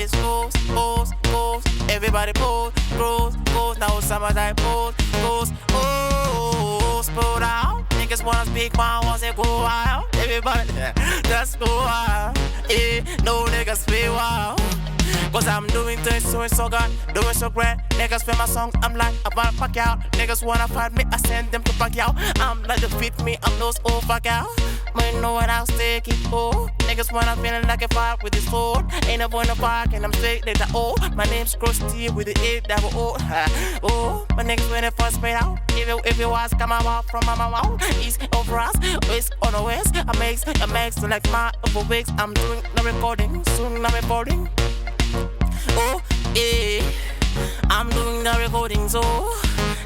Somebody's pose, pose, pose. Everybody pose, pose, pose. Now somebody pose, pose, pose. Pull out. Niggas wanna speak, my wants to go wild. Everybody, just go wild. Eh, no niggas feel wild. Cause I'm doing this so it's so good, doing so great. Niggas feel my song, I'm like about to fuck out. Niggas wanna fight me, I send them to fuck out. I'm like to fit me, I'm those old fuck out. Man, know what I'll stick it, oh. Niggas wanna feeling like a fight with this sword. Ain't up on the park and I'm straight like the O. My name's Krusty with the 8 double O. Oh, my niggas when it first made out. If it was come out from my mouth. East over us, west on the west. I makes like my over weeks. I'm doing the recording, soon I'm recording. Oh, yeah, I'm doing the recording, so,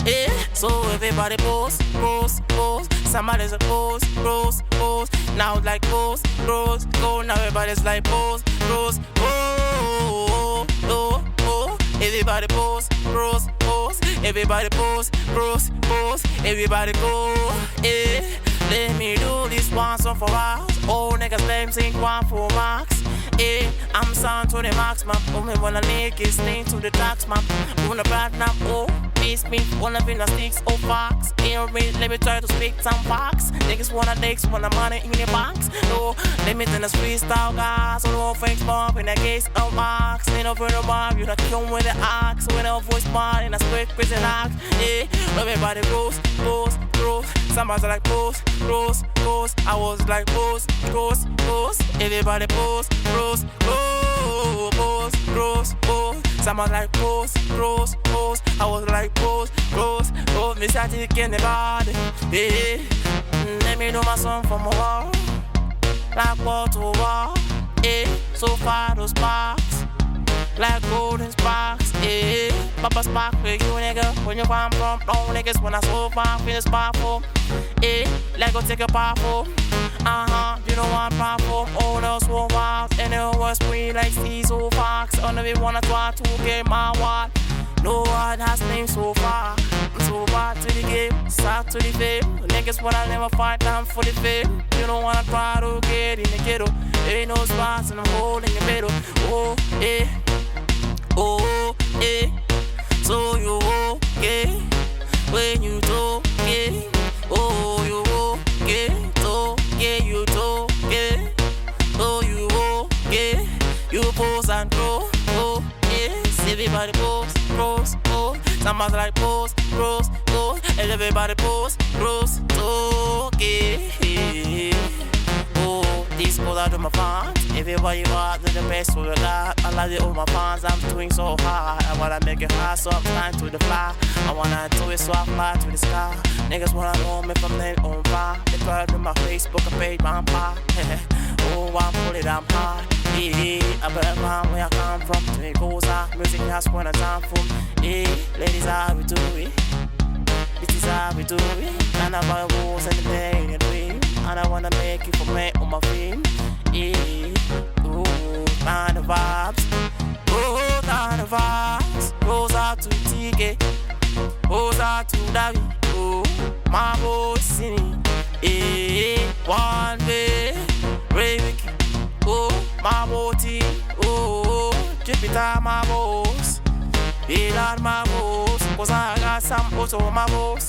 yeah. So everybody pose, pose, pose. Somebody's a pose, pose, pose. Now like pose, pose, go. Now everybody's like pose, pose, pose, oh, oh. Everybody pose, pose, pose. Everybody pose, pose, pose. Everybody go, yeah. Let me do this once and for all. Oh, niggas, let me sing one for marks. Eh, I'm sound to the max, man. Only wanna make it sting to the tracks, man. Wanna bad now, oh, face me. Wanna be the sticks, oh, fox. Hear me, let me try to speak some facts. Niggas wanna dicks, wanna money in the box. No, let me in the freestyle, guys. So no fakes, bomb in the case of marks. Ain't over the bomb, you not kill with the axe. When I voice part in a square prison act. Eh, everybody goes, goes, goes. Somebody's like pose, pose, pose. I was like pose, pose, pose. Everybody pose, pose, pose, pose, pose, pose. Somebody's like pose, pose, pose. I was like pose, pose, pose. Me static in the body. Yeah. Let me know my song from a wall. Like wall to wall. Yeah. So far those sparks. Like golden sparks, eh. Papa spark for you, nigga. When you come from, no niggas. When I so far, finish powerful, eh. Like go take a powerful, you know I'm powerful. All those were wild, and it was free like Caesar Fox. On the wanna try to get my word. No one has named so far. I'm so far to the game, start to the fame. Niggas wanna never fight down for the fame. You don't wanna try to get in the ghetto. Ain't no spots and I'm holding the middle. Oh, eh. Oh, eh, so you okay when you talk, yeah. Oh, you okay, so yeah, you talk, yeah. Oh, you okay, you pose and grow, oh, yes. Everybody pose, pose, pose. Somebody's like pose, pose, pose. And everybody pose, pose, okay. Oh, this goes out to my fans. Everybody want the best we got. I love it, all my fans. I'm doing so hard. I wanna make it hard, so I'm time to the fly. I wanna do it so I fly to the sky. Niggas wanna know me from then on fire. They try to my Facebook page, I'm high. Oh, I'm fully damn high. Yeah, I better find where I come from. To it goes out, music has when I time for. Yeah, ladies, how we do it. This is how we do it. And I buy walls and the day in a dream. And I wanna make it for me on my film. Yeah, ooh, kind of vibes. Oh, kind of vibes. Goes out to TK. Goes out to Davi. Oh, my boy singing. Yeah, one day. Ray Wiki. Oh, my boy T. Oh, Jupiter, my boss. Be like my boss. Cause I got some also my boss.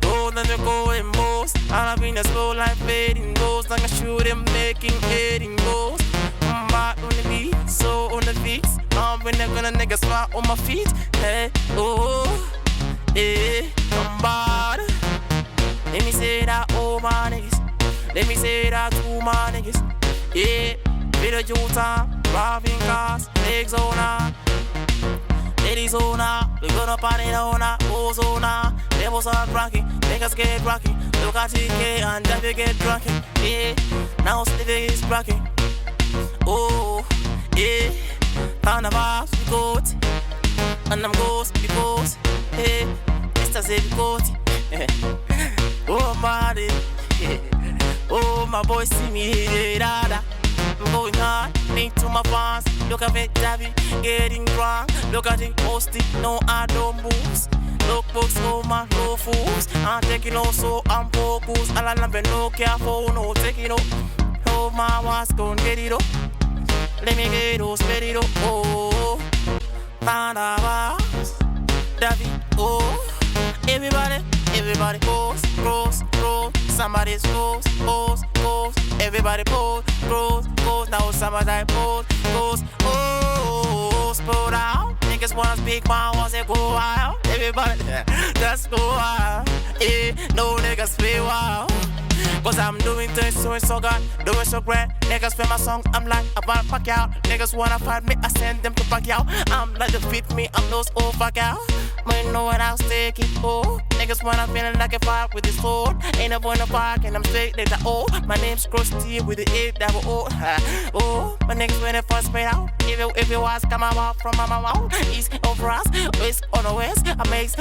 Oh, then you go and boast. And I've been a slow life fading goes. Like I shoot him making 18 goals. I'm back on the beat, so on the beats. I'm gonna nigga smile on my feet. Hey, oh, hey, I'm bad. Let me say that, oh my niggas. Let me say that to my niggas. Yeah, video time, driving cars, legs on up. Ladies on up, we gonna party on up, boys on up. Levels are rocking, niggas get rocking. Look at TK and David get drunken. Yeah, now Stevie is rocking. Oh, yeah, kind of vibes we got. And I'm ghost because, hey, Mr. Zeddy got. Oh, my, oh, my boy see me, hey, dada. I'm going hard, think to my fans. Look at it, Davi, getting drunk. Look at it, posting, no, I don't moves. Look, books, no, my no fools. I'm taking also, I'm focused. I'll never no careful, no taking up. No, my was gonna get it up. let me get those pedido, oh. Tandavas, David, oh. Everybody pose, pose, pose. Somebody's pose, pose, pose. Everybody pose, pose, pose. Now somebody pose, pose, pose. Pull out. Niggas wanna speak my words and go wild. Everybody, that's go wild. Yeah, no niggas feel wild. Cause I'm doing things so good, doing so great. Niggas feel my song, I'm like a bad fuck out. Niggas wanna fight me, I send them to fuck out. I'm like to fit me, I'm those old fuck out. Man, know what I'll stick it, oh. Niggas wanna feel like a fight with this sword. Ain't up on the park and I'm straight like the O. My name's Krusty with the 8 double O. Oh, my niggas when it first made out. If it was come out from my mouth, east over us, west on the west, I makes